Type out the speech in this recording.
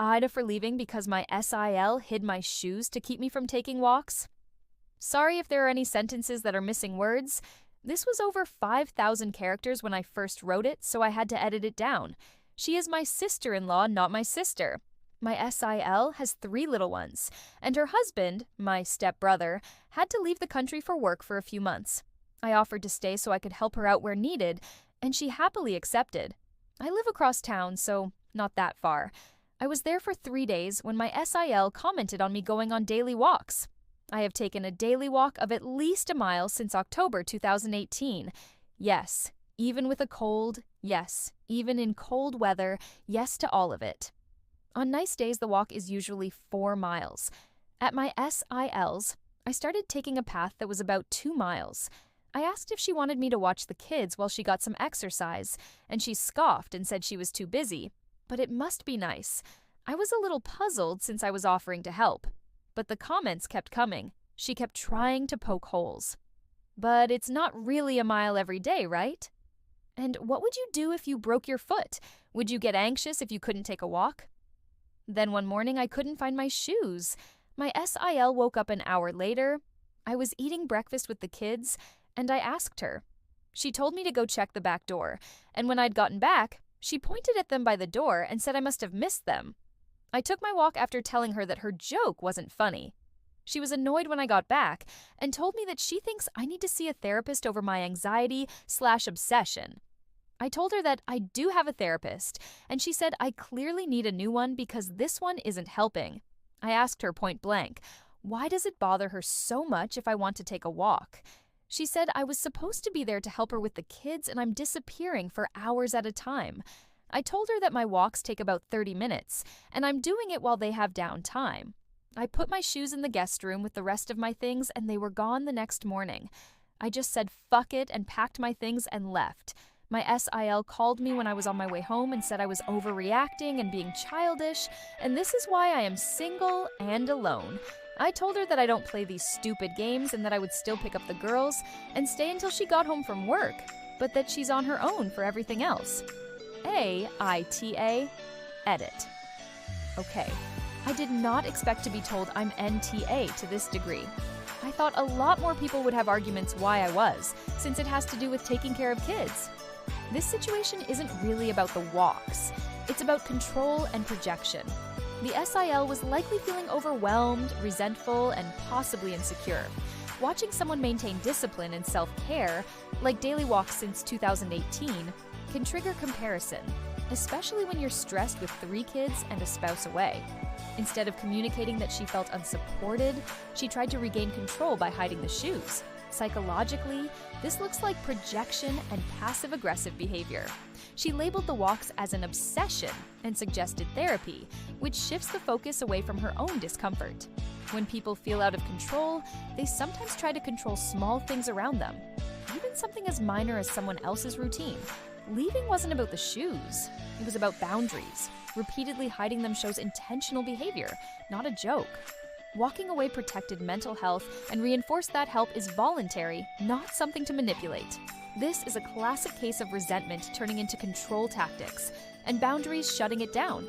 AITA for leaving because my SIL hid my shoes to keep me from taking walks? Sorry if there are any sentences that are missing words. This was over 5,000 characters when I first wrote it, so I had to edit it down. She is my sister-in-law, not my sister. My SIL has 3 little ones, and her husband, my stepbrother, had to leave the country for work for a few months. I offered to stay so I could help her out where needed, and she happily accepted. I live across town, so not that far. I was there for 3 days when my SIL commented on me going on daily walks. I have taken a daily walk of at least a mile since October 2018. Yes, even with a cold, yes, even in cold weather, yes to all of it. On nice days, the walk is usually 4 miles. At my SILs, I started taking a path that was about 2 miles. I asked if she wanted me to watch the kids while she got some exercise, and she scoffed and said she was too busy. But it must be nice. I was a little puzzled since I was offering to help. But the comments kept coming. She kept trying to poke holes. But it's not really a mile every day, right? And what would you do if you broke your foot? Would you get anxious if you couldn't take a walk? Then one morning I couldn't find my shoes. My SIL woke up an hour later. I was eating breakfast with the kids, and I asked her. She told me to go check the back door, and when I'd gotten back, she pointed at them by the door and said I must have missed them. I took my walk after telling her that her joke wasn't funny. She was annoyed when I got back and told me that she thinks I need to see a therapist over my anxiety/obsession. I told her that I do have a therapist, and she said I clearly need a new one because this one isn't helping. I asked her point blank, why does it bother her so much if I want to take a walk? She said I was supposed to be there to help her with the kids and I'm disappearing for hours at a time. I told her that my walks take about 30 minutes, and I'm doing it while they have downtime. I put my shoes in the guest room with the rest of my things and they were gone the next morning. I just said fuck it and packed my things and left. My SIL called me when I was on my way home and said I was overreacting and being childish, and this is why I am single and alone. I told her that I don't play these stupid games and that I would still pick up the girls and stay until she got home from work, but that she's on her own for everything else. AITA, edit. Okay, I did not expect to be told I'm NTA to this degree. I thought a lot more people would have arguments why I was, since it has to do with taking care of kids. This situation isn't really about the walks. It's about control and projection. The SIL was likely feeling overwhelmed, resentful, and possibly insecure. Watching someone maintain discipline and self-care, like daily walks since 2018, can trigger comparison, especially when you're stressed with 3 kids and a spouse away. Instead of communicating that she felt unsupported, she tried to regain control by hiding the shoes. Psychologically, this looks like projection and passive-aggressive behavior. She labeled the walks as an obsession and suggested therapy, which shifts the focus away from her own discomfort. When people feel out of control, they sometimes try to control small things around them, even something as minor as someone else's routine. Leaving wasn't about the shoes. It was about boundaries. Repeatedly hiding them shows intentional behavior, not a joke. Walking away protected mental health and reinforced that help is voluntary, not something to manipulate. This is a classic case of resentment turning into control tactics, and boundaries shutting it down.